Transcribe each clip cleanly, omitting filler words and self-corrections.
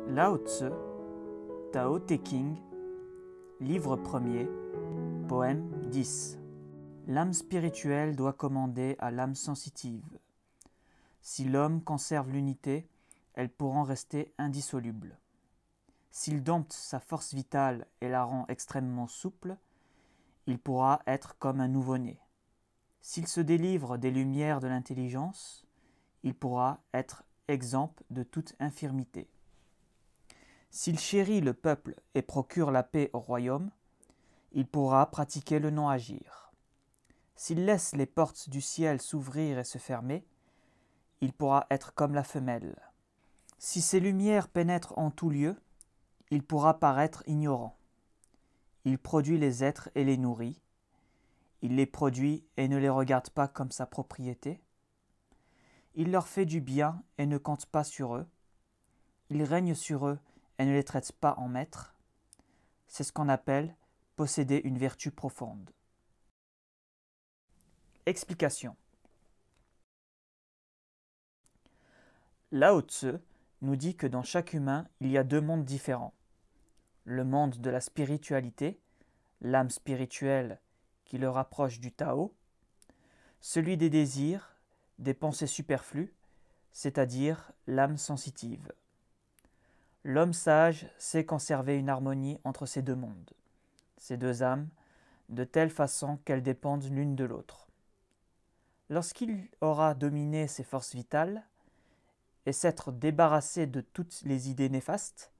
Lao Tzu, Tao Te Ching, livre 1er, poème 10. L'âme spirituelle doit commander à l'âme sensitive. Si l'homme conserve l'unité, elle pourra rester indissoluble. S'il dompte sa force vitale et la rend extrêmement souple, il pourra être comme un nouveau-né. S'il se délivre des lumières de l'intelligence, il pourra être exempt de toute infirmité. S'il chérit le peuple et procure la paix au royaume, il pourra pratiquer le non-agir. S'il laisse les portes du ciel s'ouvrir et se fermer, il pourra être comme la femelle. Si ces lumières pénètrent en tout lieu, il pourra paraître ignorant. Il produit les êtres et les nourrit. Il les produit et ne les regarde pas comme sa propriété. Il leur fait du bien et ne compte pas sur eux. Il règne sur eux et ne les traite pas en maîtres. C'est ce qu'on appelle posséder une vertu profonde. Explication. Lao Tzu nous dit que dans chaque humain, il y a deux mondes différents. Le monde de la spiritualité, l'âme spirituelle qui le rapproche du Tao, celui des désirs, des pensées superflues, c'est-à-dire l'âme sensitive. L'homme sage sait conserver une harmonie entre ces deux mondes, ces deux âmes, de telle façon qu'elles dépendent l'une de l'autre. Lorsqu'il aura dominé ses forces vitales et s'être débarrassé de toutes les idées néfastes,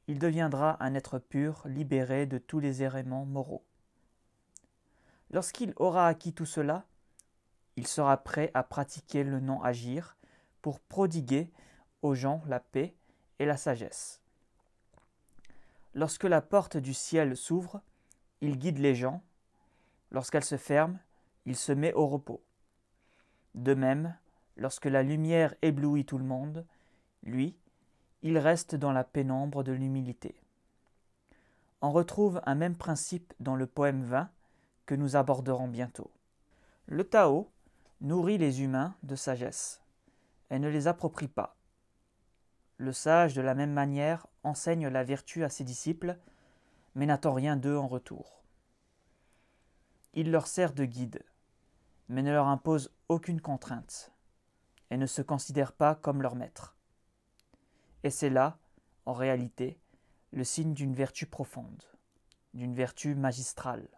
il deviendra un être pur, libéré de tous les errements moraux. Lorsqu'il aura acquis tout cela, il sera prêt à pratiquer le non-agir pour prodiguer aux gens la paix et la sagesse. Lorsque la porte du ciel s'ouvre, il guide les gens. Lorsqu'elle se ferme, il se met au repos. De même, lorsque la lumière éblouit tout le monde, lui, il reste dans la pénombre de l'humilité. On retrouve un même principe dans le poème 20 que nous aborderons bientôt. Le Tao nourrit les humains de sagesse et ne les approprie pas. Le sage, de la même manière, enseigne la vertu à ses disciples, mais n'attend rien d'eux en retour. Il leur sert de guide, mais ne leur impose aucune contrainte, et ne se considère pas comme leur maître. Et c'est là, en réalité, le signe d'une vertu profonde, d'une vertu magistrale.